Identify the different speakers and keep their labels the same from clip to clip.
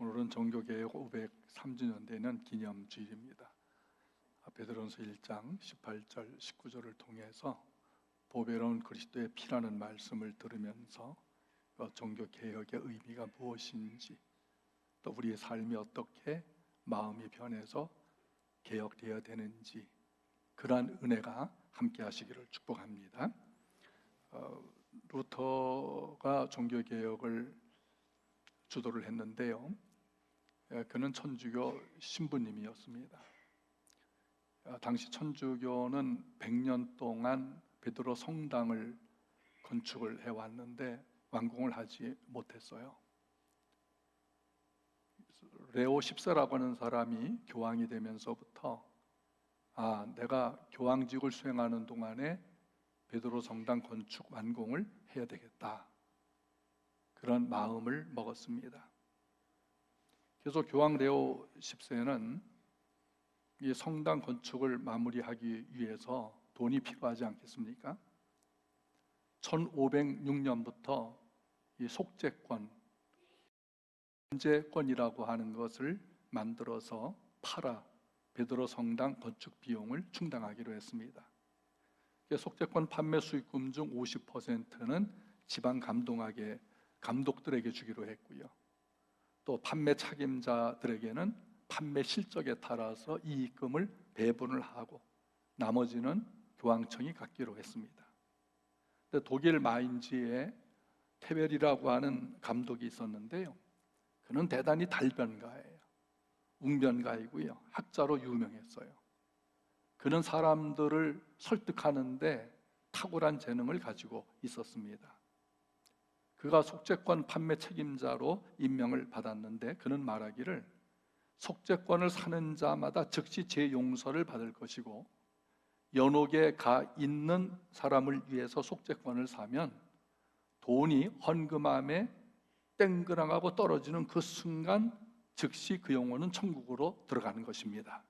Speaker 1: 오늘은 종교개혁 503주년 되는 기념주일입니다. 베드로전서 1장 18절 19절을 통해서 보배로운 그리스도의 피라는 말씀을 들으면서 종교개혁의 의미가 무엇인지, 또 우리의 삶이 어떻게 마음이 변해서 개혁되어야 되는지, 그러한 은혜가 함께 하시기를 축복합니다. 루터가 종교개혁을 주도를 했는데요, 그는 천주교 신부님이었습니다. 당시 천주교는 100년 동안 베드로 성당을 건축을 해왔는데 완공을 하지 못했어요. 레오 10세라고 하는 사람이 교황이 되면서부터 내가 교황직을 수행하는 동안에 베드로 성당 건축 완공을 해야 되겠다, 그런 마음을 먹었습니다. 그래서 교황 레오 10세는 이 성당 건축을 마무리하기 위해서 돈이 필요하지 않겠습니까? 1506년부터 이 속죄권, 현재권이라고 하는 것을 만들어서 팔아 베드로 성당 건축 비용을 충당하기로 했습니다. 속죄권 판매 수익금 중 50%는 지방 감독들에게 주기로 했고요. 또 판매 책임자들에게는 판매 실적에 따라서 이익금을 배분을 하고 나머지는 교황청이 갖기로 했습니다. 근데 독일 마인즈에 테벨이라고 하는 감독이 있었는데요, 그는 대단히 달변가예요. 웅변가이고요, 학자로 유명했어요. 그는 사람들을 설득하는데 탁월한 재능을 가지고 있었습니다. 그가 속죄권 판매 책임자로 임명을 받았는데 그는 말하기를, 속죄권을 사는 자마다 즉시 재용서를 받을 것이고, 연옥에 가 있는 사람을 위해서 속죄권을 사면 돈이 헌금함에 땡그랑하고 떨어지는 그 순간 즉시 그 영혼은 천국으로 들어가는 것입니다.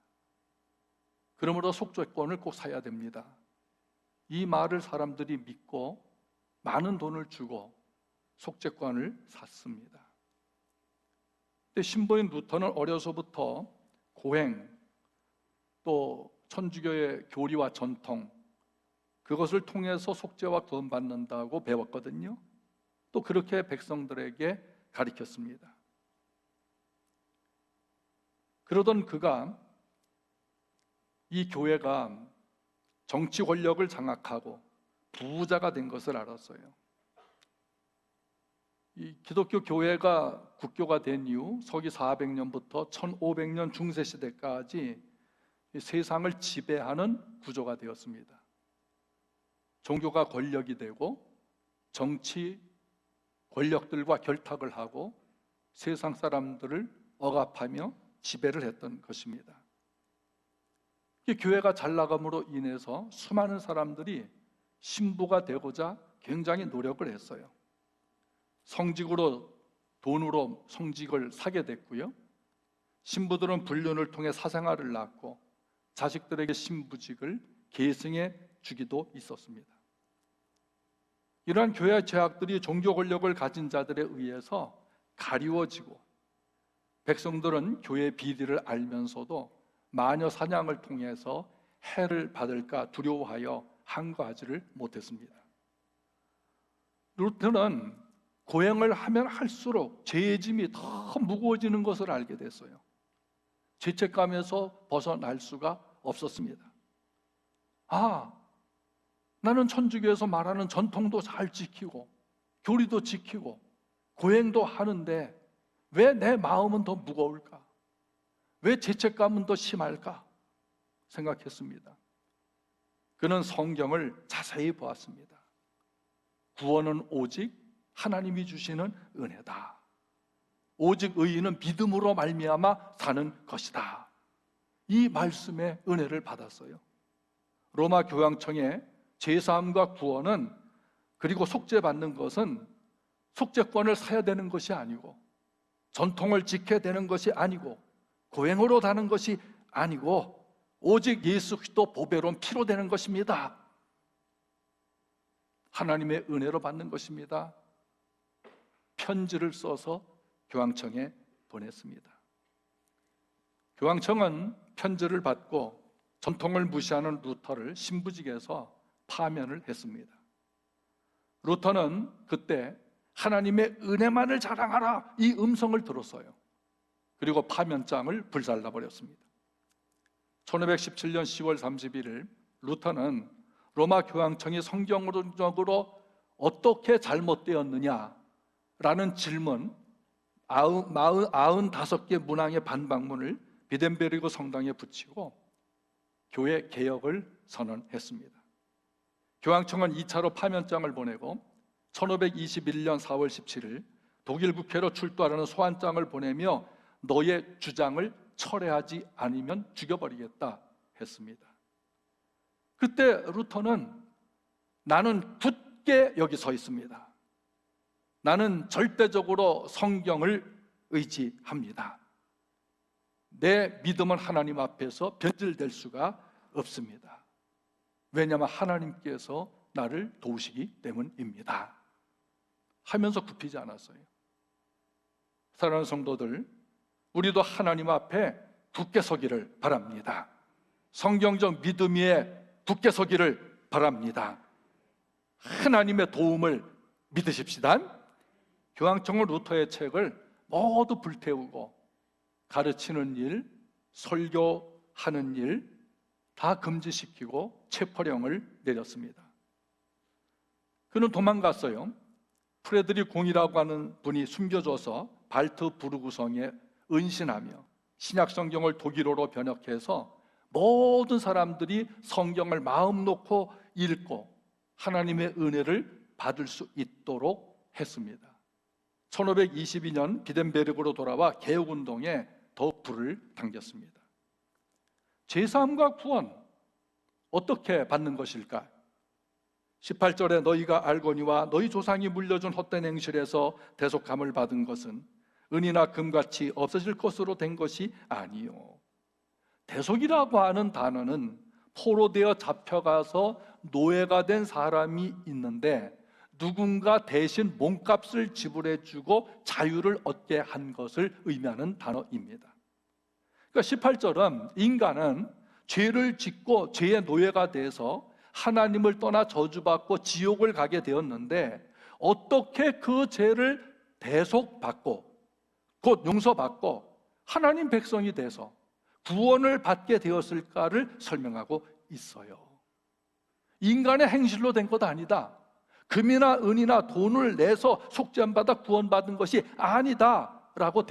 Speaker 1: 그러므로 속죄권을 꼭 사야 됩니다. 이 말을 사람들이 믿고 많은 돈을 주고 속죄권을 샀습니다. 근데 신부인 루터는 어려서부터 고행, 또 천주교의 교리와 전통, 그것을 통해서 속죄와 구원받는다고 배웠거든요. 또 그렇게 백성들에게 가르쳤습니다. 그러던 그가 이 교회가 정치 권력을 장악하고 부자가 된 것을 알았어요. 이 기독교 교회가 국교가 된 이후 서기 400년부터 1500년 중세 시대까지 세상을 지배하는 구조가 되었습니다. 종교가 권력이 되고 정치 권력들과 결탁을 하고 세상 사람들을 억압하며 지배를 했던 것입니다. 교회가 잘 나감으로 인해서 수많은 사람들이 신부가 되고자 굉장히 노력을 했어요. 성직으로, 돈으로 성직을 사게 됐고요, 신부들은 불륜을 통해 사생아를 낳고 자식들에게 신부직을 계승해 주기도 있었습니다. 이러한 교회 제약들이 종교 권력을 가진 자들에 의해서 가리워지고, 백성들은 교회 비리를 알면서도 마녀 사냥을 통해서 해를 받을까 두려워하여 항거하지를 못했습니다. 루터는 고행을 하면 할수록 죄의 짐이 더 무거워지는 것을 알게 됐어요. 죄책감에서 벗어날 수가 없었습니다. 나는 천주교에서 말하는 전통도 잘 지키고 교리도 지키고 고행도 하는데 왜 내 마음은 더 무거울까? 왜 죄책감은 더 심할까? 생각했습니다. 그는 성경을 자세히 보았습니다. 구원은 오직 하나님이 주시는 은혜다. 오직 의인은 믿음으로 말미암아 사는 것이다. 이 말씀에 은혜를 받았어요. 로마 교황청의 제사함과 구원은, 그리고 속죄받는 것은 속죄권을 사야 되는 것이 아니고, 전통을 지켜야 되는 것이 아니고, 고행으로 다는 것이 아니고, 오직 예수 그리스도 보배로운 피로 되는 것입니다. 하나님의 은혜로 받는 것입니다. 편지를 써서 교황청에 보냈습니다. 교황청은 편지를 받고 전통을 무시하는 루터를 신부직에서 파면을 했습니다. 루터는 그때 하나님의 은혜만을 자랑하라 이 음성을 들었어요. 그리고 파면장을 불살라 버렸습니다. 1517년 10월 31일 무터는 로마 교황청이 성경적으로 어떻게 잘못되었느냐라는 질문 95개 문항의 반박문을 비덴베르그 성당에 붙이고 교회 개혁을 선언했습니다. 교황청은 2차로 파면장을 보내고 1521년 4월 17일 독일 국회로 출두하라는 소환장을 보내며 너의 주장을 철회하지 않으면 죽여버리겠다 했습니다. 그때 루터는 나는 굳게 여기 서 있습니다. 나는 절대적으로 성경을 의지합니다. 내 믿음은 하나님 앞에서 변질될 수가 없습니다. 왜냐하면 하나님께서 나를 도우시기 때문입니다. 하면서 굽히지 않았어요. 사랑하는 성도들, 우리도 하나님 앞에 굳게 서기를 바랍니다. 성경적 믿음 위에 굳게 서기를 바랍니다. 하나님의 도움을 믿으십시다. 교황청은 루터의 책을 모두 불태우고 가르치는 일, 설교하는 일 다 금지시키고 체포령을 내렸습니다. 그는 도망갔어요. 프레드리 공이라고 하는 분이 숨겨줘서 발트부르크성에 은신하며 신약성경을 독일어로 번역해서 모든 사람들이 성경을 마음 놓고 읽고 하나님의 은혜를 받을 수 있도록 했습니다. 1522년 비덴베르그로 돌아와 개혁운동에 더욱 불을 당겼습니다. 제사함과 구원 어떻게 받는 것일까? 18절에 너희가 알거니와 너희 조상이 물려준 헛된 행실에서 대속함을 받은 것은 은이나 금같이 없어질 것으로 된 것이 아니요. 대속이라고 하는 단어는 포로되어 잡혀가서 노예가 된 사람이 있는데 누군가 대신 몸값을 지불해주고 자유를 얻게 한 것을 의미하는 단어입니다. 그러니까 18절은 인간은 죄를 짓고 죄의 노예가 돼서 하나님을 떠나 저주받고 지옥을 가게 되었는데 어떻게 그 죄를 대속받고 곧 용서받고 하나님 백성이 돼서 구원을 받게 되었을까를 설명하고 있어요. 인간의 행실로 된 것 아니다. 금이나 은이나 돈을 내서 속죄함받아 구원받은 것이 아니다라고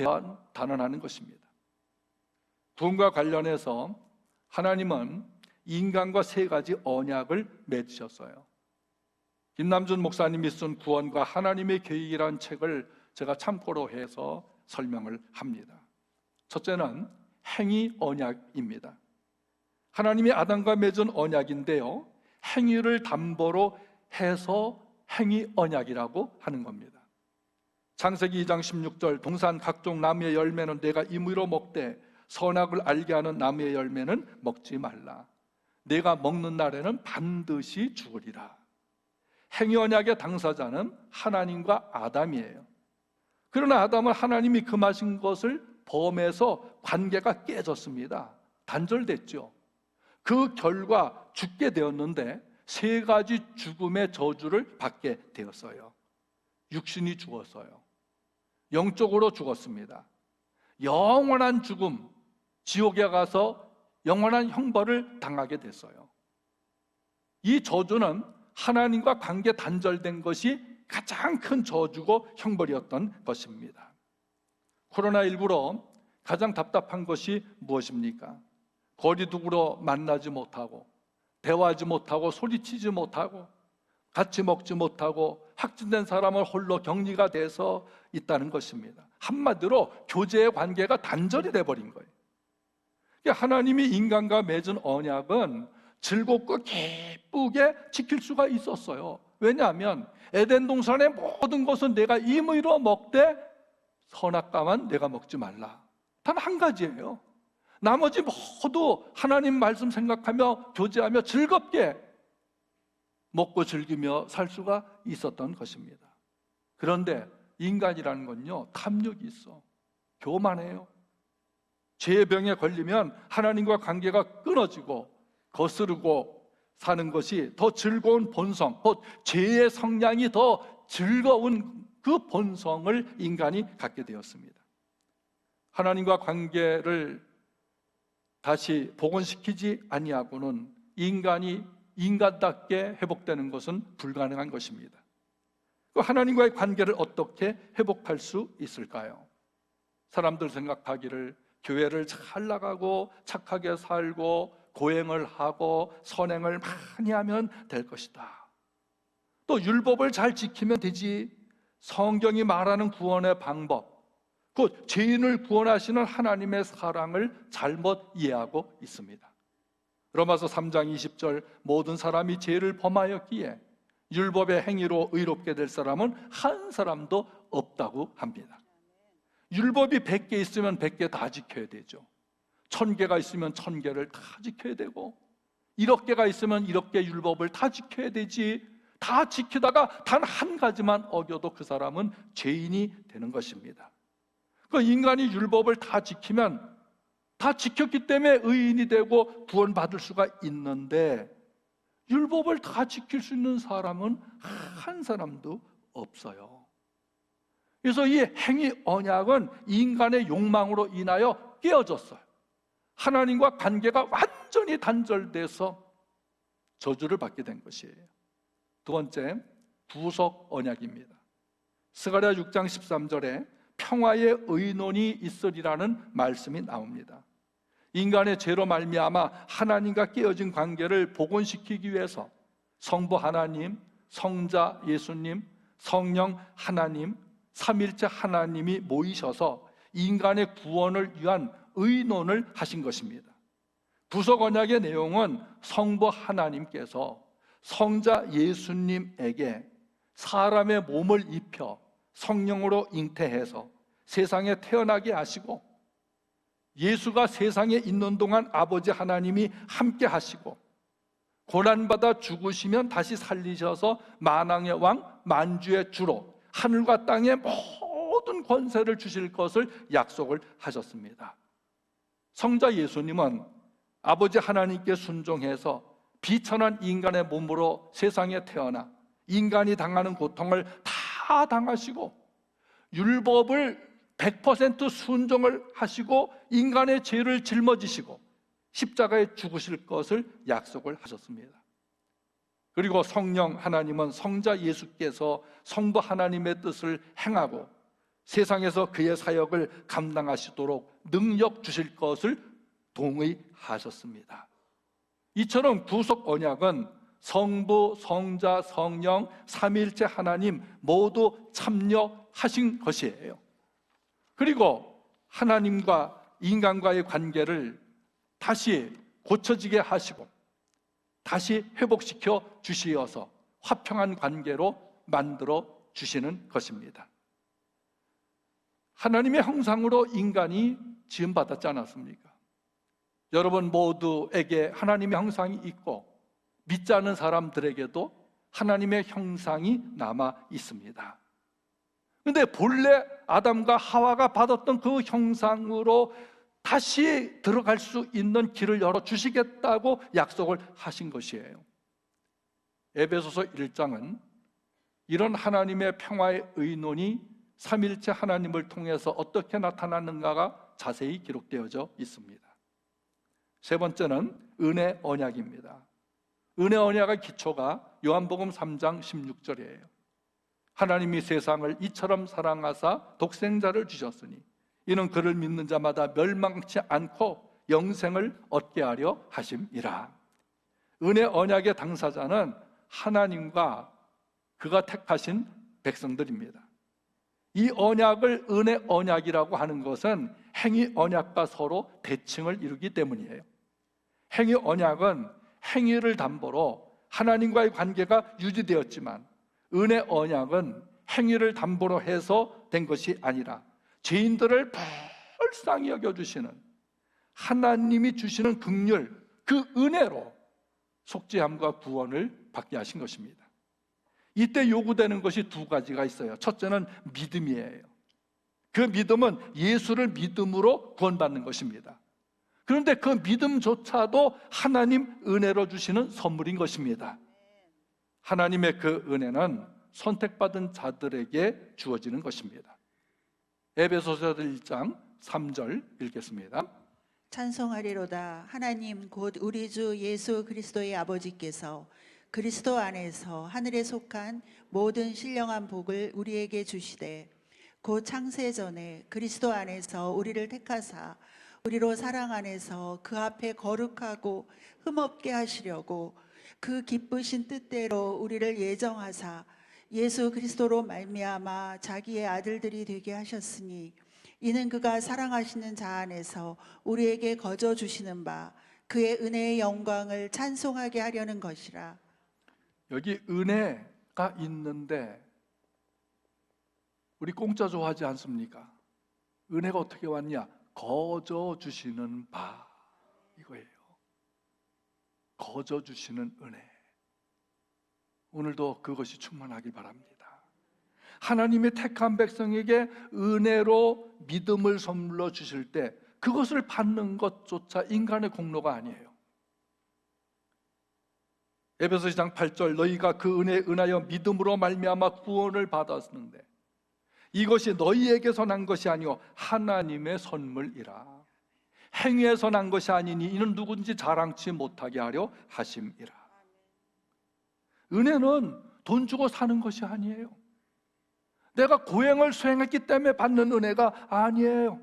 Speaker 1: 단언하는 것입니다. 구원과 관련해서 하나님은 인간과 세 가지 언약을 맺으셨어요. 김남준 목사님이 쓴 구원과 하나님의 계획이라는 책을 제가 참고로 해서 설명을 합니다. 첫째는 행위 언약입니다. 하나님이 아담과 맺은 언약인데요, 행위를 담보로 해서 행위 언약이라고 하는 겁니다. 창세기 2장 16절 동산 각종 나무의 열매는 내가 임의로 먹되 선악을 알게 하는 나무의 열매는 먹지 말라. 내가 먹는 날에는 반드시 죽으리라. 행위 언약의 당사자는 하나님과 아담이에요. 그러나 아담은 하나님이 금하신 것을 범해서 관계가 깨졌습니다. 단절됐죠. 그 결과 죽게 되었는데 세 가지 죽음의 저주를 받게 되었어요. 육신이 죽었어요. 영적으로 죽었습니다. 영원한 죽음, 지옥에 가서 영원한 형벌을 당하게 됐어요. 이 저주는 하나님과 관계 단절된 것이 가장 큰 저주고 형벌이었던 것입니다. 코로나19로 가장 답답한 것이 무엇입니까? 거리두기로 만나지 못하고 대화하지 못하고 소리치지 못하고 같이 먹지 못하고 확진된 사람을 홀로 격리가 돼서 있다는 것입니다. 한마디로 교제의 관계가 단절이 돼버린 거예요. 하나님이 인간과 맺은 언약은 즐겁고 기쁘게 지킬 수가 있었어요. 왜냐하면 에덴 동산의 모든 것은 내가 임의로 먹되 선악과만 내가 먹지 말라. 단 한 가지예요. 나머지 모두 하나님 말씀 생각하며 교제하며 즐겁게 먹고 즐기며 살 수가 있었던 것입니다. 그런데 인간이라는 건요, 탐욕이 있어. 교만해요. 죄의 병에 걸리면 하나님과 관계가 끊어지고 거스르고 사는 것이 더 즐거운 본성, 곧 죄의 성량이 더 즐거운 그 본성을 인간이 갖게 되었습니다. 하나님과 관계를 다시 복원시키지 아니하고는 인간이 인간답게 회복되는 것은 불가능한 것입니다. 하나님과의 관계를 어떻게 회복할 수 있을까요? 사람들 생각하기를 교회를 잘 나가고 착하게 살고 고행을 하고 선행을 많이 하면 될 것이다. 또 율법을 잘 지키면 되지. 성경이 말하는 구원의 방법, 곧 죄인을 구원하시는 하나님의 사랑을 잘못 이해하고 있습니다. 로마서 3장 20절 모든 사람이 죄를 범하였기에 율법의 행위로 의롭게 될 사람은 한 사람도 없다고 합니다. 율법이 100개 있으면 100개 다 지켜야 되죠. 1000개가 있으면 1000개를 다 지켜야 되고 1억 개가 있으면 1억 개 율법을 다 지켜야 되지. 다 지키다가 단 한 가지만 어겨도 그 사람은 죄인이 되는 것입니다. 그 인간이 율법을 다 지키면 다 지켰기 때문에 의인이 되고 구원받을 수가 있는데 율법을 다 지킬 수 있는 사람은 한 사람도 없어요. 그래서 이 행위 언약은 인간의 욕망으로 인하여 깨어졌어요. 하나님과 관계가 완전히 단절돼서 저주를 받게 된 것이에요. 두 번째, 부속 언약입니다. 스가랴 6장 13절에 평화의 의논이 있으리라는 말씀이 나옵니다. 인간의 죄로 말미암아 하나님과 깨어진 관계를 복원시키기 위해서 성부 하나님, 성자 예수님, 성령 하나님, 삼일체 하나님이 모이셔서 인간의 구원을 위한 의논을 하신 것입니다. 부속 언약의 내용은 성부 하나님께서 성자 예수님에게 사람의 몸을 입혀 성령으로 잉태해서 세상에 태어나게 하시고 예수가 세상에 있는 동안 아버지 하나님이 함께 하시고 고난받아 죽으시면 다시 살리셔서 만왕의 왕 만주의 주로 하늘과 땅의 모든 권세를 주실 것을 약속을 하셨습니다. 성자 예수님은 아버지 하나님께 순종해서 비천한 인간의 몸으로 세상에 태어나 인간이 당하는 고통을 다 당하시고 율법을 100% 순종을 하시고 인간의 죄를 짊어지시고 십자가에 죽으실 것을 약속을 하셨습니다. 그리고 성령 하나님은 성자 예수께서 성부 하나님의 뜻을 행하고 세상에서 그의 사역을 감당하시도록 능력 주실 것을 동의하셨습니다. 이처럼 구속 언약은 성부, 성자, 성령, 삼위일체 하나님 모두 참여하신 것이에요. 그리고 하나님과 인간과의 관계를 다시 고쳐지게 하시고 다시 회복시켜 주시어서 화평한 관계로 만들어 주시는 것입니다. 하나님의 형상으로 인간이 지음받았지 않았습니까? 여러분 모두에게 하나님의 형상이 있고 믿지 않는 사람들에게도 하나님의 형상이 남아 있습니다. 그런데 본래 아담과 하와가 받았던 그 형상으로 다시 들어갈 수 있는 길을 열어주시겠다고 약속을 하신 것이에요. 에베소서 1장은 이런 하나님의 평화의 의논이 삼일체 하나님을 통해서 어떻게 나타났는가가 자세히 기록되어져 있습니다. 세 번째는 은혜 언약입니다. 은혜 언약의 기초가 요한복음 3장 16절이에요. 하나님이 세상을 이처럼 사랑하사 독생자를 주셨으니 이는 그를 믿는 자마다 멸망치 않고 영생을 얻게 하려 하심이라. 은혜 언약의 당사자는 하나님과 그가 택하신 백성들입니다. 이 언약을 은혜 언약이라고 하는 것은 행위 언약과 서로 대칭을 이루기 때문이에요. 행위 언약은 행위를 담보로 하나님과의 관계가 유지되었지만 은혜 언약은 행위를 담보로 해서 된 것이 아니라 죄인들을 불쌍히 여겨주시는 하나님이 주시는 긍휼, 그 은혜로 속죄함과 구원을 받게 하신 것입니다. 이때 요구되는 것이 두 가지가 있어요. 첫째는 믿음이에요. 그 믿음은 예수를 믿음으로 구원받는 것입니다. 그런데 그 믿음조차도 하나님 은혜로 주시는 선물인 것입니다. 하나님의 그 은혜는 선택받은 자들에게 주어지는 것입니다. 에베소서 1장 3절 읽겠습니다.
Speaker 2: 찬송하리로다. 하나님 곧 우리 주 예수 그리스도의 아버지께서 그리스도 안에서 하늘에 속한 모든 신령한 복을 우리에게 주시되 곧 창세 전에 그리스도 안에서 우리를 택하사 우리로 사랑 안에서 그 앞에 거룩하고 흠없게 하시려고 그 기쁘신 뜻대로 우리를 예정하사 예수 그리스도로 말미암아 자기의 아들들이 되게 하셨으니 이는 그가 사랑하시는 자 안에서 우리에게 거저 주시는 바 그의 은혜의 영광을 찬송하게 하려는 것이라.
Speaker 1: 여기 은혜가 있는데 우리 공짜 좋아하지 않습니까? 은혜가 어떻게 왔냐? 거저 주시는 바, 이거예요. 거저 주시는 은혜. 오늘도 그것이 충만하길 바랍니다. 하나님의 택한 백성에게 은혜로 믿음을 선물로 주실 때 그것을 받는 것조차 인간의 공로가 아니에요. 에베소 2장 8절 너희가 그 은혜에 은하여 믿음으로 말미암아 구원을 받았는데 이것이 너희에게서 난 것이 아니요 하나님의 선물이라. 행위에서 난 것이 아니니 이는 누군지 자랑치 못하게 하려 하심이라. 은혜는 돈 주고 사는 것이 아니에요. 내가 고행을 수행했기 때문에 받는 은혜가 아니에요.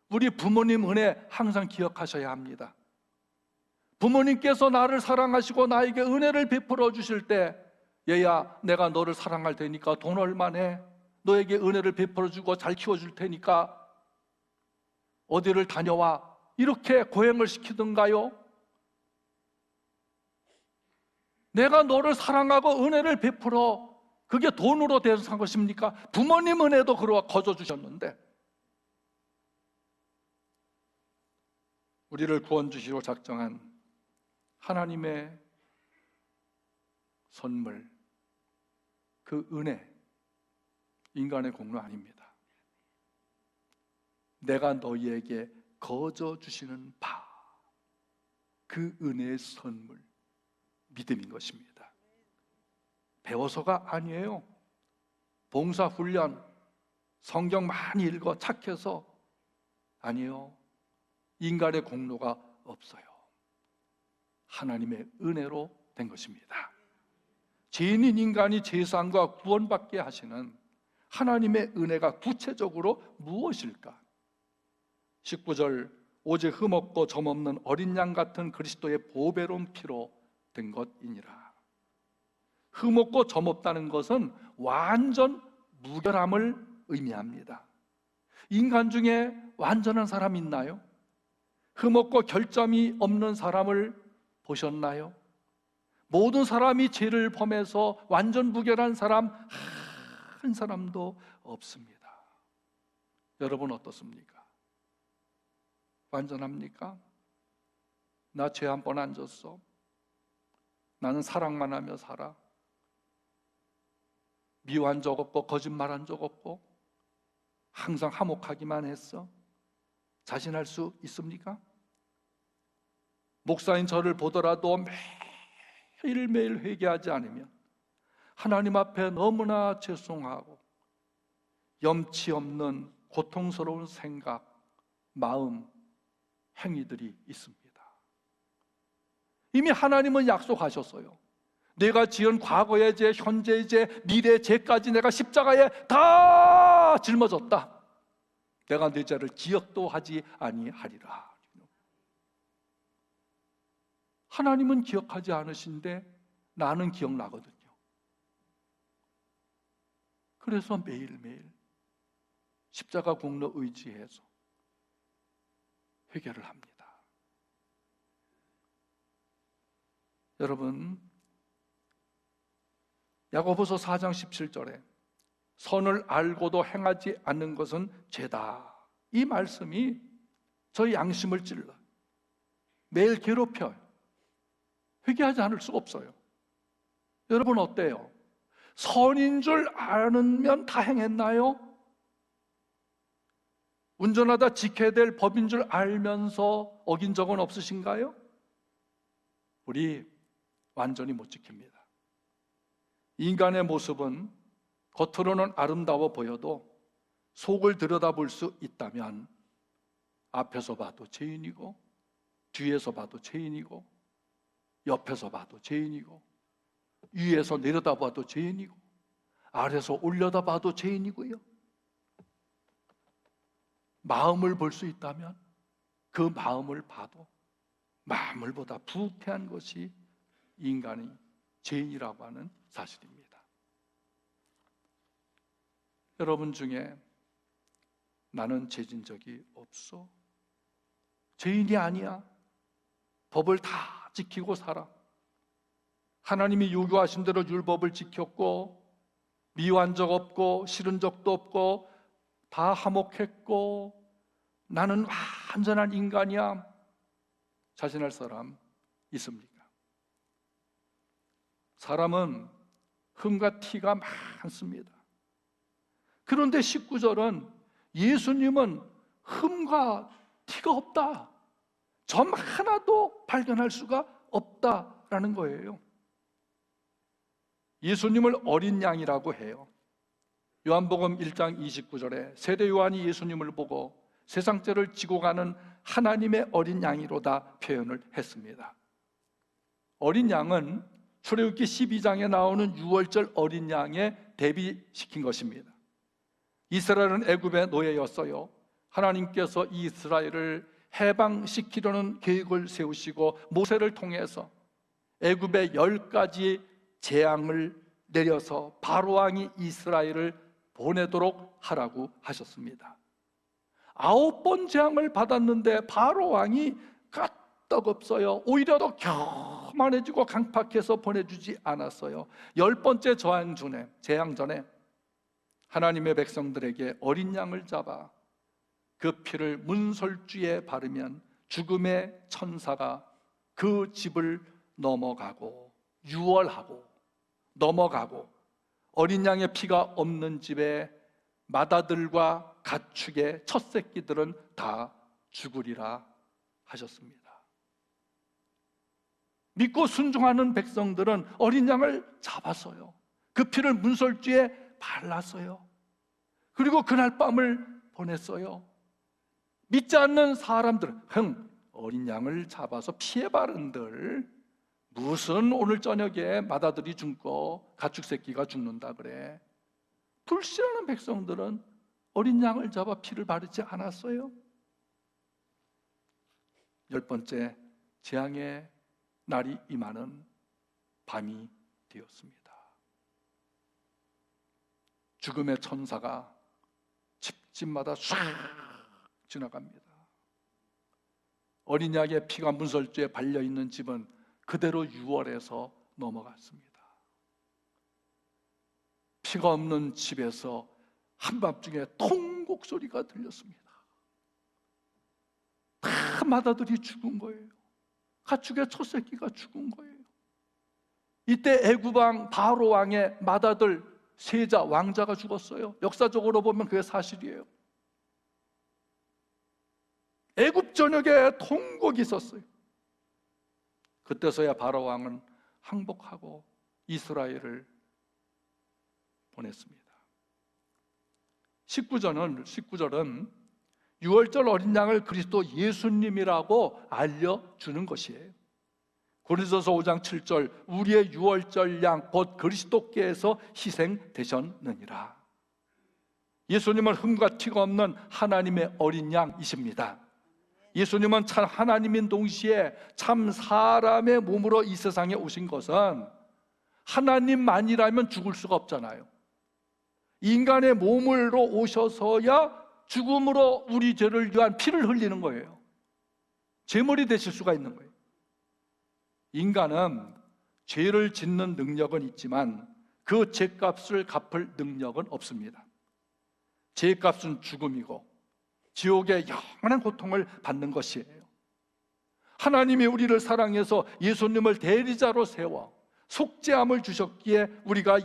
Speaker 1: 우리 부모님 은혜 항상 기억하셔야 합니다. 부모님께서 나를 사랑하시고 나에게 은혜를 베풀어 주실 때 얘야 내가 너를 사랑할 테니까 돈 얼마 내? 너에게 은혜를 베풀어 주고 잘 키워줄 테니까 어디를 다녀와 이렇게 고행을 시키던가요? 내가 너를 사랑하고 은혜를 베풀어 그게 돈으로 대san 것입니까? 부모님 은혜도 그러와 거저 주셨는데 우리를 구원 주시로 작정한 하나님의 선물, 그 은혜, 인간의 공로 아닙니다. 내가 너희에게 거저 주시는 바, 그 은혜의 선물, 믿음인 것입니다. 배워서가 아니에요. 봉사훈련, 성경 많이 읽어 착해서 아니에요. 인간의 공로가 없어요. 하나님의 은혜로 된 것입니다. 죄인인 인간이 죄사함과 구원받게 하시는 하나님의 은혜가 구체적으로 무엇일까? 19절 오직 흠없고 점없는 어린 양 같은 그리스도의 보배로운 피로 된 것이니라. 흠없고 점없다는 것은 완전 무결함을 의미합니다. 인간 중에 완전한 사람 있나요? 흠없고 결점이 없는 사람을 보셨나요? 모든 사람이 죄를 범해서 완전 무결한 사람 한 사람도 없습니다. 여러분 어떻습니까? 완전합니까? 나 죄 한 번 안 졌어. 나는 사랑만 하며 살아. 미워한 적 없고 거짓말한 적 없고 항상 화목하기만 했어. 자신할 수 있습니까? 목사인 저를 보더라도 매일매일 회개하지 않으면 하나님 앞에 너무나 죄송하고 염치 없는 고통스러운 생각, 마음, 행위들이 있습니다. 이미 하나님은 약속하셨어요. 내가 지은 과거의 죄, 현재의 죄, 미래의 죄까지 내가 십자가에 다 짊어졌다. 내가 내 죄를 기억도 하지 아니하리라. 하나님은 기억하지 않으신데 나는 기억나거든요. 그래서 매일매일 십자가 공로 의지해서 회개를 합니다. 여러분, 야고보서 4장 17절에 선을 알고도 행하지 않는 것은 죄다. 이 말씀이 저희 양심을 찔러 매일 괴롭혀요. 회개하지 않을 수가 없어요. 여러분 어때요? 선인 줄 알면 다 행했나요? 운전하다 지켜야 될 법인 줄 알면서 어긴 적은 없으신가요? 우리 완전히 못 지킵니다. 인간의 모습은 겉으로는 아름다워 보여도 속을 들여다볼 수 있다면 앞에서 봐도 죄인이고 뒤에서 봐도 죄인이고 옆에서 봐도 죄인이고 위에서 내려다봐도 죄인이고 아래에서 올려다봐도 죄인이고요. 마음을 볼 수 있다면 그 마음을 봐도 만물보다 부패한 것이 인간이 죄인이라고 하는 사실입니다. 여러분 중에 나는 죄진 적이 없어, 죄인이 아니야, 법을 다 지키고 살아, 하나님이 요구하신 대로 율법을 지켰고 미워한 적 없고 싫은 적도 없고 다 화목했고 나는 완전한 인간이야, 자신할 사람 있습니까? 사람은 흠과 티가 많습니다. 그런데 19절은 예수님은 흠과 티가 없다, 점 하나도 발견할 수가 없다라는 거예요. 예수님을 어린 양이라고 해요. 요한복음 1장 29절에 세례 요한이 예수님을 보고 세상 죄를 지고 가는 하나님의 어린 양이로다 표현을 했습니다. 어린 양은 출애굽기 12장에 나오는 유월절 어린 양에 대비시킨 것입니다. 이스라엘은 애굽의 노예였어요. 하나님께서 이스라엘을 해방시키려는 계획을 세우시고 모세를 통해서 애굽의 10가지 재앙을 내려서 바로 왕이 이스라엘을 보내도록 하라고 하셨습니다. 9번 재앙을 받았는데 바로 왕이 까떡없어요. 오히려 더 교만해지고 강팍해서 보내주지 않았어요. 10번째 재앙 전에 하나님의 백성들에게 어린 양을 잡아 그 피를 문설주에 바르면 죽음의 천사가 그 집을 넘어가고 유월하고 넘어가고 어린 양의 피가 없는 집에 맏아들과 가축의 첫 새끼들은 다 죽으리라 하셨습니다. 믿고 순종하는 백성들은 어린 양을 잡았어요. 그 피를 문설주에 발랐어요. 그리고 그날 밤을 보냈어요. 믿지 않는 사람들은 어린 양을 잡아서 피해 바른들 무슨 오늘 저녁에 맏아들이 죽고 가축 새끼가 죽는다 그래. 불신하는 백성들은 어린 양을 잡아 피를 바르지 않았어요. 10번째 재앙의 날이 임하는 밤이 되었습니다. 죽음의 천사가 집집마다 쫙 지나갑니다. 어린 양의 피가 문설주에 발려있는 집은 그대로 유월해서 넘어갔습니다. 피가 없는 집에서 한밤중에 통곡 소리가 들렸습니다. 다 맏아들이 죽은 거예요. 가축의 첫 새끼가 죽은 거예요. 이때 애굽왕 바로 왕의 맏아들 세자 왕자가 죽었어요. 역사적으로 보면 그게 사실이에요. 애굽 전역에 통곡이 있었어요. 그때서야 바로 왕은 항복하고 이스라엘을 보냈습니다. 19절은 유월절 어린 양을 그리스도 예수님이라고 알려주는 것이에요. 고린도서 5장 7절 우리의 유월절 양 곧 그리스도께서 희생되셨느니라. 예수님은 흠과 티가 없는 하나님의 어린 양이십니다. 예수님은 참 하나님인 동시에 참 사람의 몸으로 이 세상에 오신 것은 하나님만이라면 죽을 수가 없잖아요. 인간의 몸으로 오셔서야 죽음으로 우리 죄를 위한 피를 흘리는 거예요. 제물이 되실 수가 있는 거예요. 인간은 죄를 짓는 능력은 있지만 그 죄값을 갚을 능력은 없습니다. 죄값은 죽음이고 지옥의 영원한 고통을 받는 것이에요. 하나님이 우리를 사랑해서 예수님을 대리자로 세워 속죄함을 주셨기에 우리가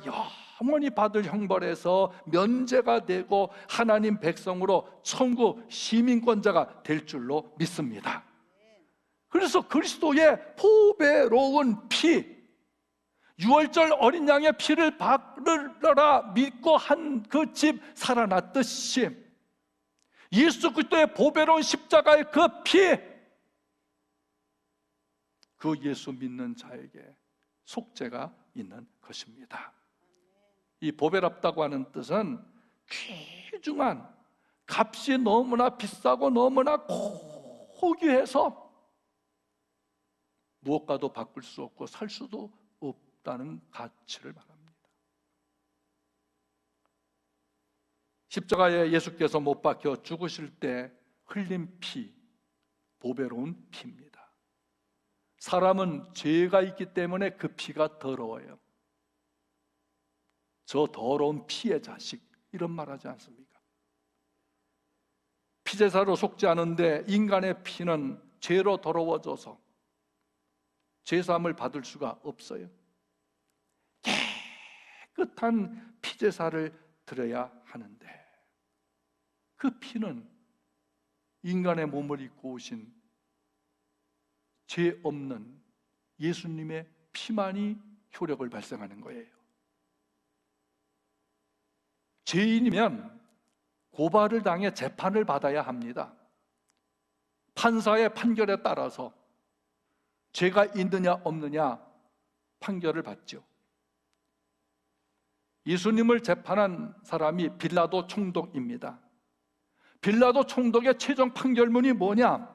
Speaker 1: 영원히 받을 형벌에서 면제가 되고 하나님 백성으로 천국 시민권자가 될 줄로 믿습니다. 그래서 그리스도의 보배로운 피, 유월절 어린 양의 피를 바르라 믿고 한 그 집 살아났듯이 예수 그리스도의 보배로운 십자가의 그 피, 그 예수 믿는 자에게 속죄가 있는 것입니다. 이 보배랍다고 하는 뜻은 귀중한, 값이 너무나 비싸고 너무나 고귀해서 무엇과도 바꿀 수 없고 살 수도 없다는 가치를 말합니다. 십자가에 예수께서 못 박혀 죽으실 때 흘린 피, 보배로운 피입니다. 사람은 죄가 있기 때문에 그 피가 더러워요. 저 더러운 피의 자식, 이런 말 하지 않습니까? 피제사로 속죄하는데 인간의 피는 죄로 더러워져서 죄사함을 받을 수가 없어요. 깨끗한 피제사를 드려야 하는데 그 피는 인간의 몸을 입고 오신 죄 없는 예수님의 피만이 효력을 발생하는 거예요. 죄인이면 고발을 당해 재판을 받아야 합니다. 판사의 판결에 따라서 죄가 있느냐 없느냐 판결을 받죠. 예수님을 재판한 사람이 빌라도 총독입니다. 빌라도 총독의 최종 판결문이 뭐냐?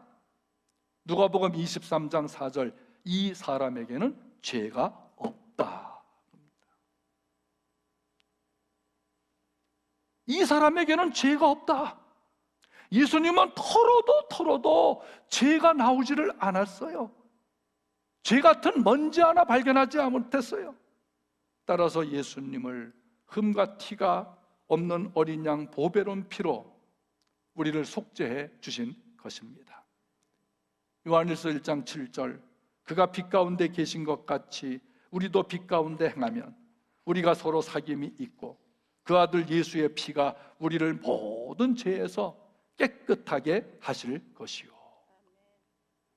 Speaker 1: 누가복음 23장 4절, 이 사람에게는 죄가 없다. 이 사람에게는 죄가 없다. 예수님은 털어도 죄가 나오지를 않았어요. 죄 같은 먼지 하나 발견하지 못했어요. 따라서 예수님을 흠과 티가 없는 어린 양 보배로운 피로 우리를 속죄해 주신 것입니다. 요한일서 1장 7절, 그가 빛 가운데 계신 것 같이 우리도 빛 가운데 행하면 우리가 서로 사귐이 있고 그 아들 예수의 피가 우리를 모든 죄에서 깨끗하게 하실 것이요.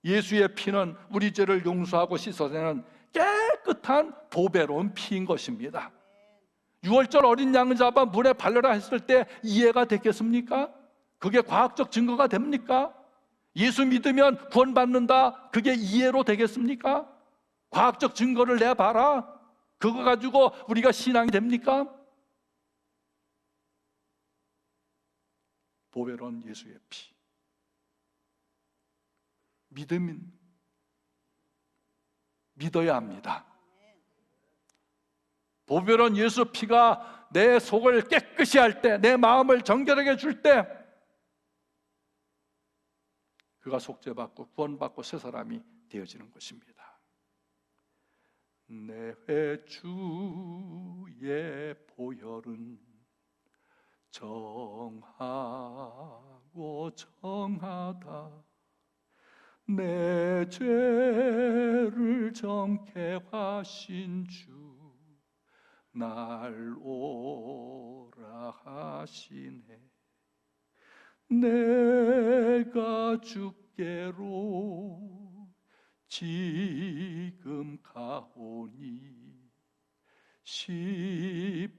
Speaker 1: 예수의 피는 우리 죄를 용서하고 씻어내는 깨끗한 보배로운 피인 것입니다. 유월절 어린 양을 잡아 물에 발라라 했을 때 이해가 됐겠습니까? 그게 과학적 증거가 됩니까? 예수 믿으면 구원받는다, 그게 이해로 되겠습니까? 과학적 증거를 내봐라, 그거 가지고 우리가 신앙이 됩니까? 보배로운 예수의 피, 믿어야 합니다. 보배로운 예수 피가 내 속을 깨끗이 할 때, 내 마음을 정결하게 줄 때 그가 속죄받고 구원받고 새 사람이 되어지는 것입니다. 내 주의 보혈은 정하고 정하다, 내 죄를 정케 하신 주 날 오라 하시네. 내가 주께로 지금 가오니 십자가의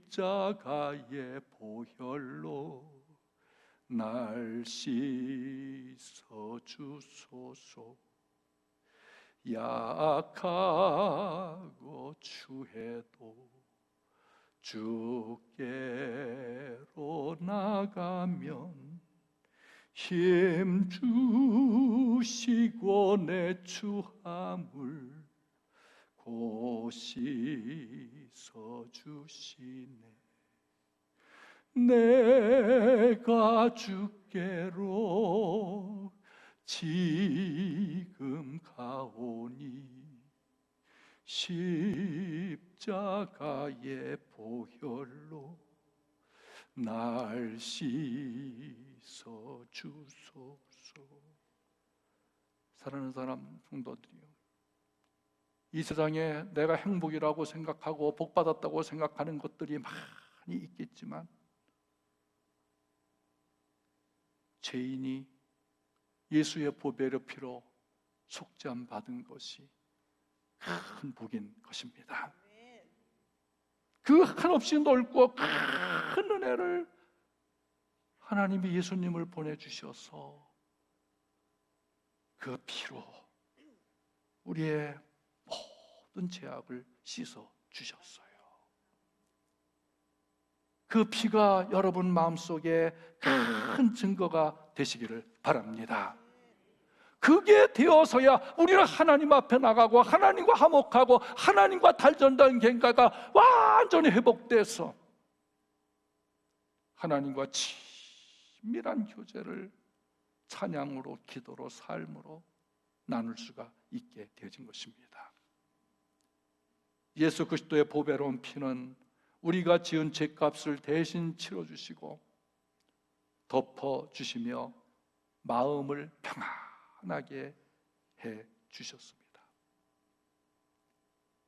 Speaker 1: 보혈로 날 씻어 주소서. 약하고 추해도 주께로 나가면 힘 주시고 내 추함을 곧 씻어 주시네. 내가 주께로 지금 가오니 십자가의 보혈로 날 씻어 주소서. 사랑하는 사람 성도들이요, 이 세상에 내가 행복이라고 생각하고 복받았다고 생각하는 것들이 많이 있겠지만 죄인이 예수의 보배로 피로 속죄함 받은 것이 큰 복인 것입니다. 그 한없이 넓고 큰 은혜를 하나님이 예수님을 보내주셔서 그 피로 우리의 모든 죄악을 씻어 주셨어요. 그 피가 여러분 마음속에 큰 증거가 되시기를 바랍니다. 그게 되어서야 우리는 하나님 앞에 나가고 하나님과 화목하고 하나님과 달전단 갱가가 완전히 회복돼서 하나님과 친밀한 교제를 찬양으로, 기도로, 삶으로 나눌 수가 있게 되어진 것입니다. 예수 그리스도의 보배로운 피는 우리가 지은 죄값을 대신 치러주시고 덮어주시며 마음을 평안하게 해주셨습니다.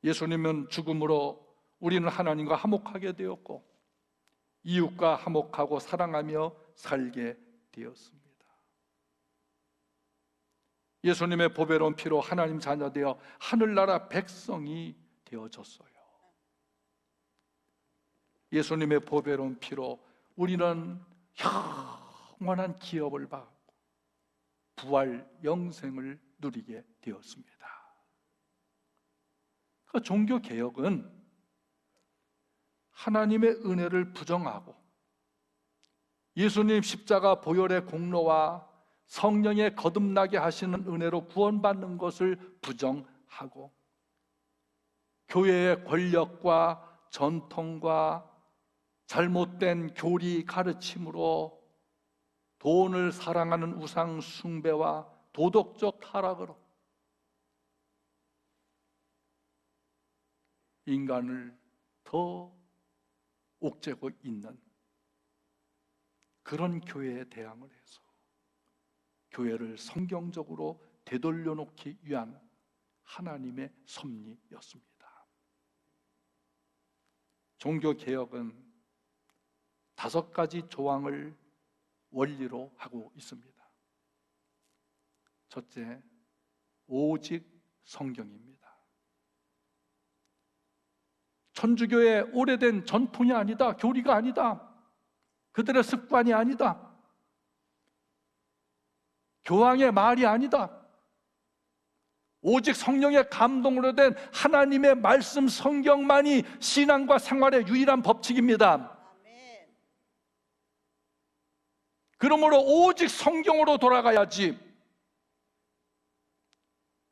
Speaker 1: 예수님은 죽음으로 우리는 하나님과 화목하게 되었고 이웃과 화목하고 사랑하며 살게 되었습니다. 예수님의 보배로운 피로 하나님 자녀 되어 하늘나라 백성이 되어졌어요. 예수님의 보배로운 피로 우리는 영원한 기업을 받고 부활 영생을 누리게 되었습니다. 그 종교 개혁은 하나님의 은혜를 부정하고 예수님 십자가 보혈의 공로와 성령의 거듭나게 하시는 은혜로 구원받는 것을 부정하고 교회의 권력과 전통과 잘못된 교리 가르침으로 돈을 사랑하는 우상 숭배와 도덕적 타락으로 인간을 더 옥죄고 있는 그런 교회에 대항을 해서 교회를 성경적으로 되돌려 놓기 위한 하나님의 섭리였습니다. 종교개혁은 5가지 조항을 원리로 하고 있습니다. 첫째, 오직 성경입니다. 천주교의 오래된 전통이 아니다, 교리가 아니다, 그들의 습관이 아니다, 교황의 말이 아니다. 오직 성령의 감동으로 된 하나님의 말씀 성경만이 신앙과 생활의 유일한 법칙입니다. 그러므로 오직 성경으로 돌아가야지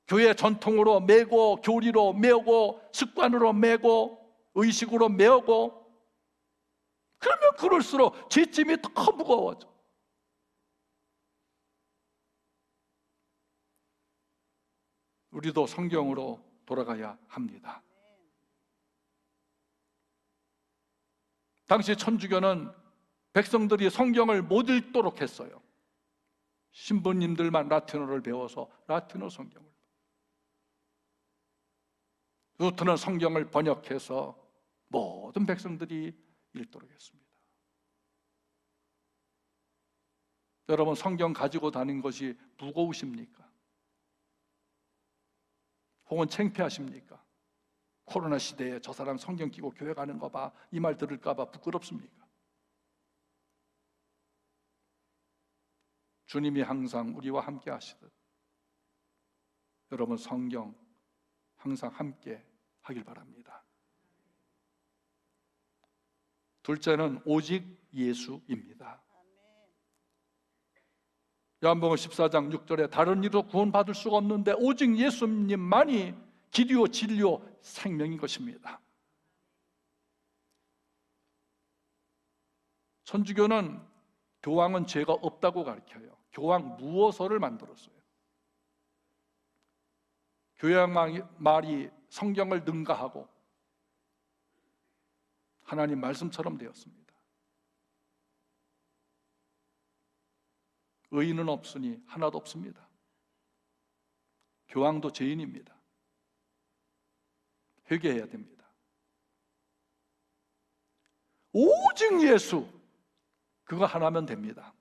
Speaker 1: 교회 전통으로 매고 교리로 매고 습관으로 매고 의식으로 매고 그러면 그럴수록 죄짐이 더 무거워져. 우리도 성경으로 돌아가야 합니다. 당시 천주교는 백성들이 성경을 못 읽도록 했어요. 신부님들만 라틴어를 배워서 라틴어 성경을, 루터는 성경을 번역해서 모든 백성들이 읽도록 했습니다. 여러분, 성경 가지고 다니는 것이 무거우십니까? 혹은 창피하십니까? 코로나 시대에 저 사람 성경 끼고 교회 가는 거 봐, 이 말 들을까 봐 부끄럽습니까? 주님이 항상 우리와 함께 하시듯 여러분 성경 항상 함께 하길 바랍니다. 둘째는 오직 예수입니다. 요한복음 14장 6절에 다른 이로 구원받을 수가 없는데 오직 예수님만이 길이요 진리요 생명인 것입니다. 천주교는 교황은 죄가 없다고 가르쳐요. 교황 무호서를 만들었어요. 교황 말이 성경을 능가하고 하나님 말씀처럼 되었습니다. 의인은 없으니 하나도 없습니다. 교황도 죄인입니다. 회개해야 됩니다. 오직 예수, 그거 하나면 됩니다.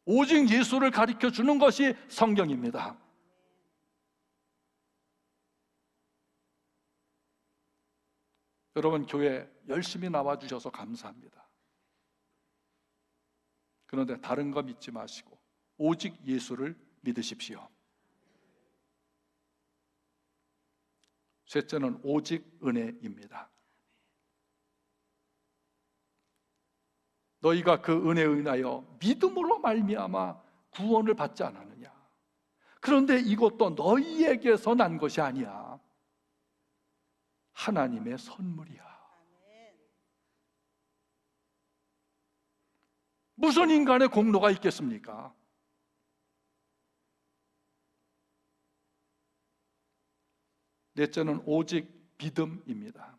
Speaker 1: 오직 예수를 가르쳐 주는 것이 성경입니다. 여러분, 교회 열심히 나와주셔서 감사합니다. 그런데 다른 거 믿지 마시고 오직 예수를 믿으십시오. 셋째는 오직 은혜입니다. 너희가 그 은혜에 인하여 믿음으로 말미암아 구원을 받지 않았느냐. 그런데 이것도 너희에게서 난 것이 아니야. 하나님의 선물이야. 무슨 인간의 공로가 있겠습니까? 넷째는 오직 믿음입니다.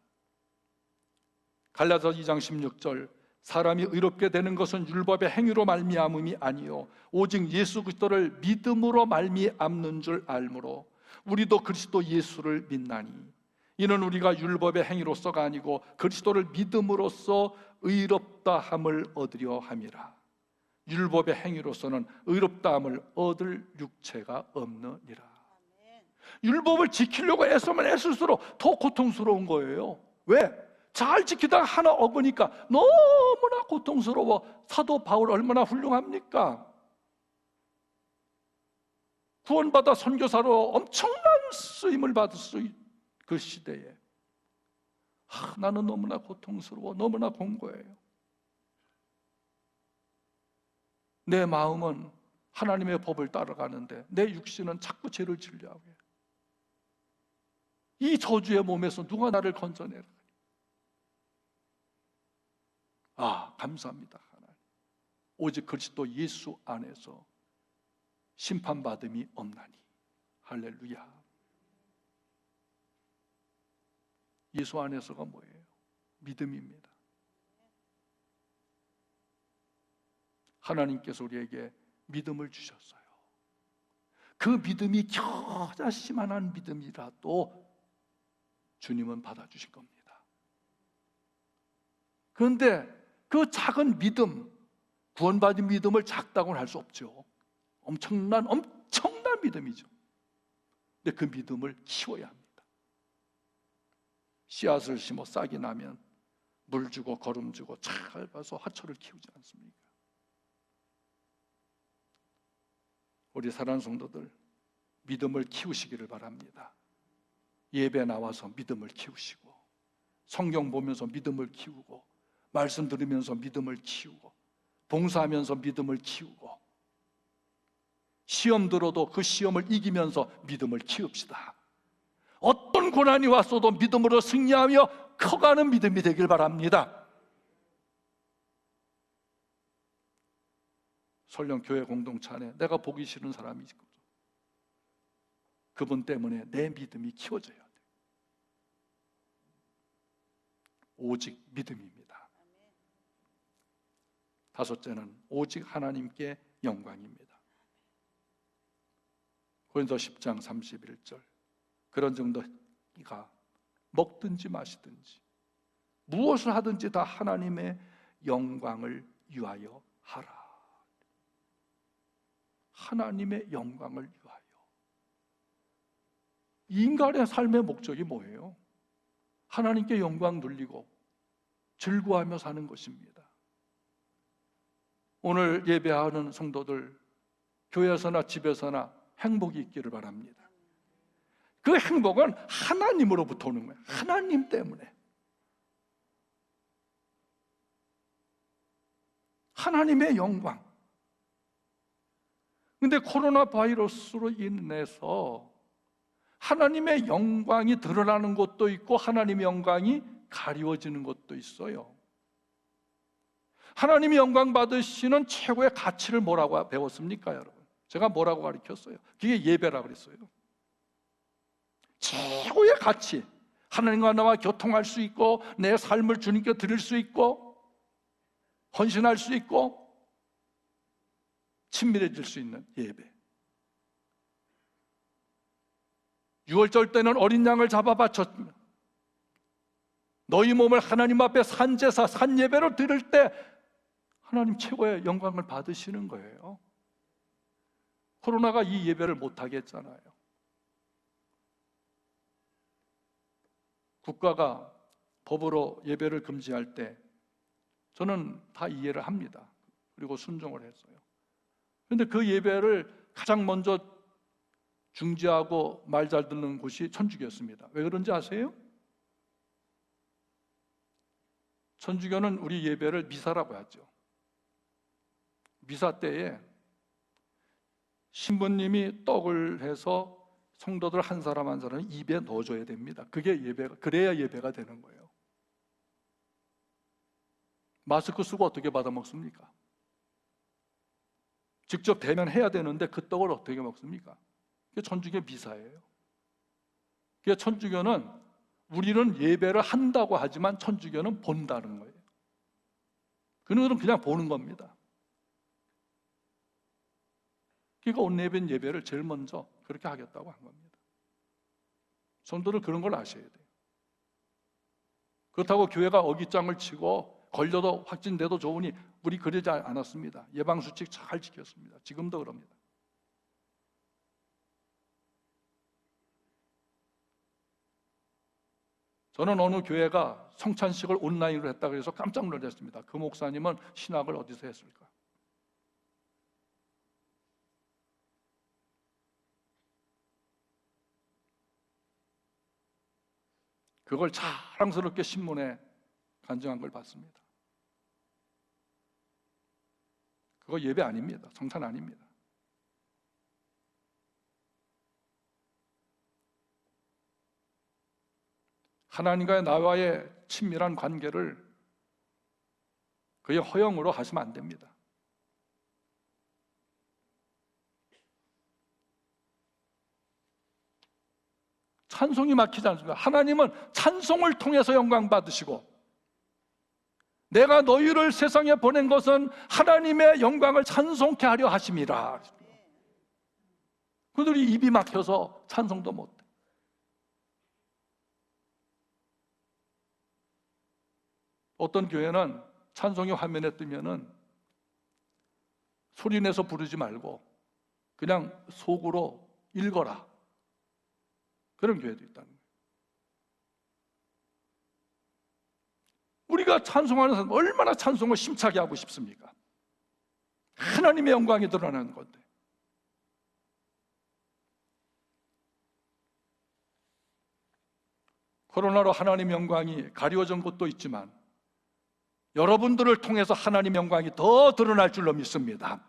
Speaker 1: 갈라디아서 2장 16절, 사람이 의롭게 되는 것은 율법의 행위로 말미암음이 아니요 오직 예수 그리스도를 믿음으로 말미암는 줄 알므로 우리도 그리스도 예수를 믿나니 이는 우리가 율법의 행위로서가 아니고 그리스도를 믿음으로써 의롭다함을 얻으려 함이라. 율법의 행위로서는 의롭다함을 얻을 육체가 없느니라. 율법을 지키려고 애쓰면 애쓸수록 더 고통스러운 거예요. 왜? 잘 지키다가 하나 어기니까 너무나 고통스러워. 사도 바울 얼마나 훌륭합니까? 구원받아 선교사로 엄청난 쓰임을 받을 그 시대에 나는 너무나 고통스러워, 너무나 공고해요. 내 마음은 하나님의 법을 따라가는데 내 육신은 자꾸 죄를 지으려고 해요. 이 저주의 몸에서 누가 나를 건져내라. 감사합니다. 하나님. 오직 그리스도 예수 안에서 심판받음이 없나니. 할렐루야. 예수 안에서가 뭐예요? 믿음입니다. 하나님께서 우리에게 믿음을 주셨어요. 그 믿음이 겨자씨만한 믿음이라도 주님은 받아주실 겁니다. 그런데 그 작은 믿음, 구원받은 믿음을 작다고는 할 수 없죠. 엄청난 믿음이죠. 근데 그 믿음을 키워야 합니다. 씨앗을 심어 싹이 나면 물 주고 거름 주고 잘 봐서 화초를 키우지 않습니까? 우리 사랑하는 성도들, 믿음을 키우시기를 바랍니다. 예배 나와서 믿음을 키우시고, 성경 보면서 믿음을 키우고, 말씀 들으면서 믿음을 키우고, 봉사하면서 믿음을 키우고, 시험 들어도 그 시험을 이기면서 믿음을 키웁시다. 어떤 고난이 왔어도 믿음으로 승리하며 커가는 믿음이 되길 바랍니다. 설령 교회 공동체 안에 내가 보기 싫은 사람이 있거든. 그분 때문에 내 믿음이 키워져야 돼. 오직 믿음입니다. 다섯째는 오직 하나님께 영광입니다. 고린도 10장 31절, 그런 정도가 먹든지 마시든지 무엇을 하든지 다 하나님의 영광을 위하여 하라. 하나님의 영광을 위하여. 인간의 삶의 목적이 뭐예요? 하나님께 영광 돌리고 즐거워하며 사는 것입니다. 오늘 예배하는 성도들, 교회에서나 집에서나 행복이 있기를 바랍니다. 그 행복은 하나님으로부터 오는 거예요. 하나님 때문에. 하나님의 영광. 근데 코로나 바이러스로 인해서 하나님의 영광이 드러나는 것도 있고 하나님의 영광이 가리워지는 것도 있어요. 하나님의 영광 받으시는 최고의 가치를 뭐라고 배웠습니까, 여러분? 제가 뭐라고 가르쳤어요? 그게 예배라고 그랬어요. 최고의 가치, 하나님과 나와 교통할 수 있고 내 삶을 주님께 드릴 수 있고 헌신할 수 있고 친밀해질 수 있는 예배. 유월절 때는 어린 양을 잡아 바쳤으며 너희 몸을 하나님 앞에 산제사, 산예배로 드릴 때 하나님 최고의 영광을 받으시는 거예요. 코로나가 이 예배를 못하게 했잖아요. 국가가 법으로 예배를 금지할 때 저는 다 이해를 합니다. 그리고 순종을 했어요. 그런데 그 예배를 가장 먼저 중지하고 말 잘 듣는 곳이 천주교였습니다. 왜 그런지 아세요? 천주교는 우리 예배를 미사라고 하죠. 미사 때에 신부님이 떡을 해서 성도들 한 사람 한 사람 입에 넣어줘야 됩니다. 그게 예배가, 그래야 예배가 되는 거예요. 마스크 쓰고 어떻게 받아 먹습니까? 직접 대면해야 되는데 그 떡을 어떻게 먹습니까? 그게 천주교 미사예요. 그게 천주교는 우리는 예배를 한다고 하지만 천주교는 본다는 거예요. 그들은 그냥 보는 겁니다. 그러니까 온내변 예배를 제일 먼저 그렇게 하겠다고 한 겁니다. 성도들 그런 걸 아셔야 돼요. 그렇다고 교회가 어깃장을 치고 걸려도 확진돼도 좋으니 우리 그러지 않았습니다. 예방수칙 잘 지켰습니다. 지금도 그럽니다. 저는 어느 교회가 성찬식을 온라인으로 했다고 해서 깜짝 놀랐습니다. 그 목사님은 신학을 어디서 했을까? 그걸 자랑스럽게 신문에 간증한 걸 봤습니다. 그거 예배 아닙니다. 성찬 아닙니다. 하나님과의 나와의 친밀한 관계를 그의 허영으로 하시면 안 됩니다. 찬송이 막히지 않습니다. 하나님은 찬송을 통해서 영광 받으시고 내가 너희를 세상에 보낸 것은 하나님의 영광을 찬송케 하려 하심이라. 그들이 입이 막혀서 찬송도 못해. 어떤 교회는 찬송이 화면에 뜨면은 소리내서 부르지 말고 그냥 속으로 읽어라. 그런 교회도 있다는 거예요. 우리가 찬송하는 사람 얼마나 찬송을 심차게 하고 싶습니까? 하나님의 영광이 드러나는 건데. 코로나로 하나님의 영광이 가려진 곳도 있지만 여러분들을 통해서 하나님의 영광이 더 드러날 줄로 믿습니다.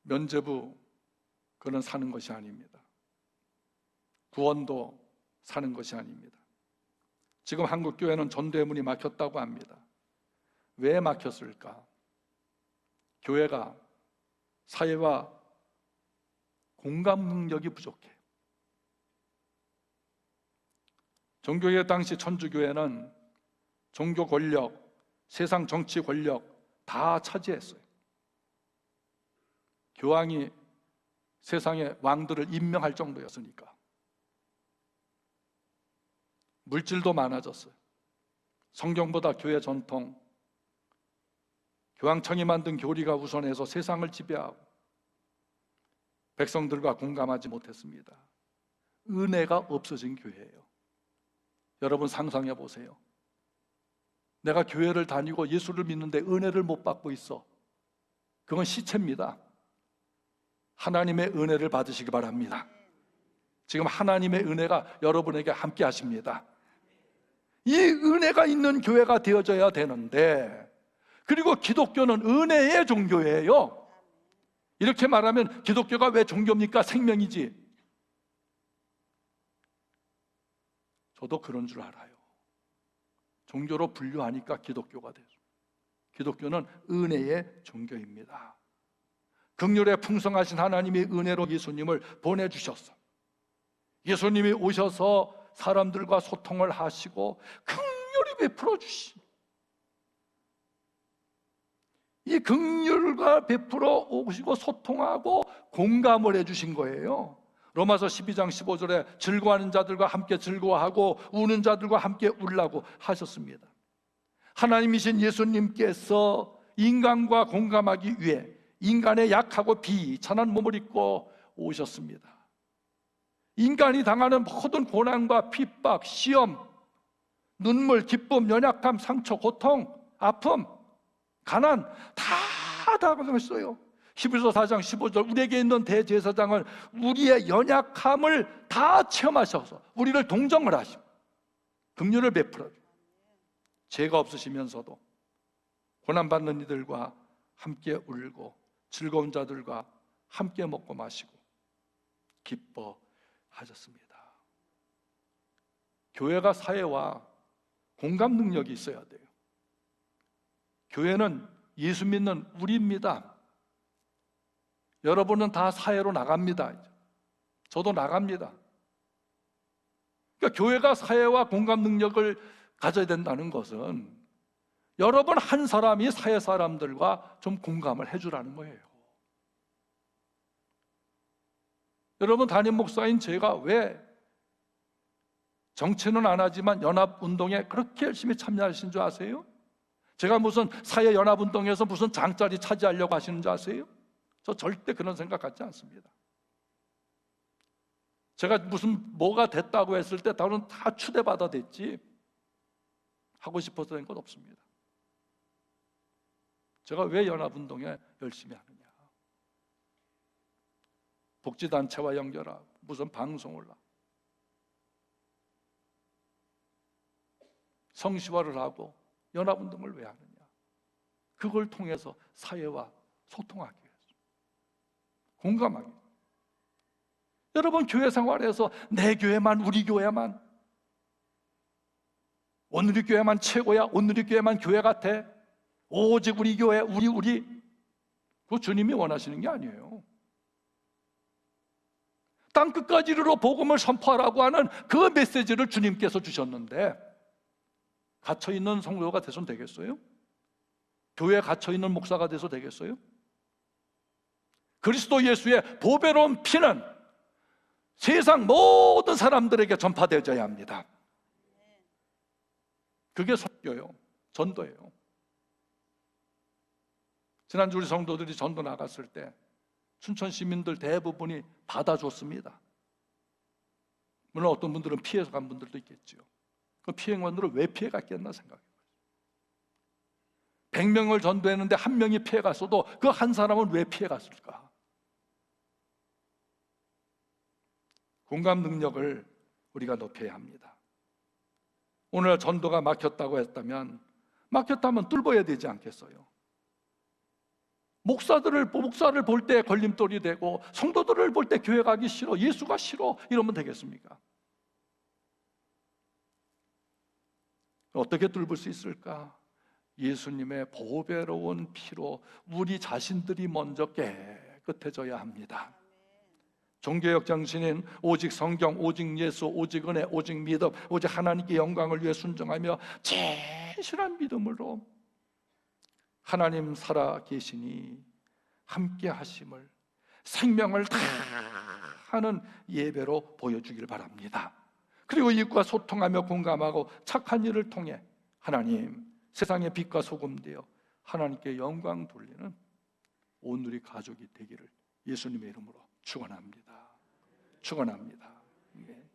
Speaker 1: 면죄부 그는 사는 것이 아닙니다. 구원도 사는 것이 아닙니다. 지금 한국 교회는 전도의 문이 막혔다고 합니다. 왜 막혔을까? 교회가 사회와 공감 능력이 부족해. 종교개 당시 천주교회는 종교 권력, 세상 정치 권력 다 차지했어요. 교황이 세상의 왕들을 임명할 정도였으니까. 물질도 많아졌어요. 성경보다 교회 전통, 교황청이 만든 교리가 우선해서 세상을 지배하고 백성들과 공감하지 못했습니다. 은혜가 없어진 교회예요. 여러분 상상해 보세요. 내가 교회를 다니고 예수를 믿는데 은혜를 못 받고 있어. 그건 시체입니다. 하나님의 은혜를 받으시기 바랍니다. 지금 하나님의 은혜가 여러분에게 함께 하십니다. 이 은혜가 있는 교회가 되어져야 되는데, 그리고 기독교는 은혜의 종교예요. 이렇게 말하면 기독교가 왜 종교입니까? 생명이지. 저도 그런 줄 알아요. 종교로 분류하니까 기독교가 되죠. 기독교는 은혜의 종교입니다. 긍휼에 풍성하신 하나님이 은혜로 예수님을 보내주셨어. 예수님이 오셔서 사람들과 소통을 하시고 긍휼히 베풀어 주신, 이 긍휼과 베풀어 오시고 소통하고 공감을 해주신 거예요. 로마서 12장 15절에 즐거워하는 자들과 함께 즐거워하고 우는 자들과 함께 울라고 하셨습니다. 하나님이신 예수님께서 인간과 공감하기 위해 인간의 약하고 비천한 몸을 입고 오셨습니다. 인간이 당하는 모든 고난과 핍박, 시험, 눈물, 기쁨, 연약함, 상처, 고통, 아픔, 가난 다 당하셨어요. 히브리서 4장 15절 우리에게 있는 대제사장은 우리의 연약함을 다 체험하셔서 우리를 동정을 하시고 긍휼을 베풀어 죄가 없으시면서도 고난받는 이들과 함께 울고 즐거운 자들과 함께 먹고 마시고 기뻐하셨습니다. 교회가 사회와 공감 능력이 있어야 돼요. 교회는 예수 믿는 우리입니다. 여러분은 다 사회로 나갑니다. 저도 나갑니다. 그러니까 교회가 사회와 공감 능력을 가져야 된다는 것은 여러분 한 사람이 사회 사람들과 좀 공감을 해주라는 거예요. 여러분 담임 목사인 제가 왜 정치는 안 하지만 연합운동에 그렇게 열심히 참여하신 줄 아세요? 제가 무슨 사회연합운동에서 무슨 장자리 차지하려고 하시는 줄 아세요? 저 절대 그런 생각 갖지 않습니다. 제가 무슨 뭐가 됐다고 했을 때 저는 다 추대받아 됐지 하고 싶어서 된 건 없습니다. 제가 왜 연합운동에 열심히 하느냐? 복지단체와 연결하고 무슨 방송을 하고 성시화를 하고 연합운동을 왜 하느냐? 그걸 통해서 사회와 소통하기 위해서, 공감하기 위해서. 여러분 교회 생활에서 내 교회만, 우리 교회만, 오늘의 교회만 최고야, 오늘의 교회만 교회 같아, 오직 우리 교회, 우리 그거 주님이 원하시는 게 아니에요. 땅끝까지 이르러 복음을 선포하라고 하는 그 메시지를 주님께서 주셨는데 갇혀있는 성도가 돼서는 되겠어요? 교회에 갇혀있는 목사가 돼서 되겠어요? 그리스도 예수의 보배로운 피는 세상 모든 사람들에게 전파되어야 합니다. 그게 선교예요. 전도예요. 지난주 우리 성도들이 전도 나갔을 때 춘천 시민들 대부분이 받아줬습니다. 물론 어떤 분들은 피해서 간 분들도 있겠죠. 그 피해원들은 왜 피해 갔겠나 생각해요. 100명을 전도했는데 한 명이 피해 갔어도 그 한 사람은 왜 피해 갔을까? 공감 능력을 우리가 높여야 합니다. 오늘 전도가 막혔다고 했다면 막혔다면 뚫어야 되지 않겠어요? 목사를 볼 때 걸림돌이 되고 성도들을 볼 때 교회 가기 싫어, 예수가 싫어 이러면 되겠습니까? 어떻게 뚫을 수 있을까? 예수님의 보배로운 피로 우리 자신들이 먼저 깨끗해져야 합니다. 종교역 정신인 오직 성경, 오직 예수, 오직 은혜, 오직 믿음, 오직 하나님께 영광을 위해 순종하며 진실한 믿음으로 하나님 살아 계시니 함께 하심을 생명을 다하는 예배로 보여주길 바랍니다. 그리고 이웃과 소통하며 공감하고 착한 일을 통해 하나님 세상의 빛과 소금 되어 하나님께 영광 돌리는 온 우리 가족이 되기를 예수님의 이름으로 축원합니다. 축원합니다. 예.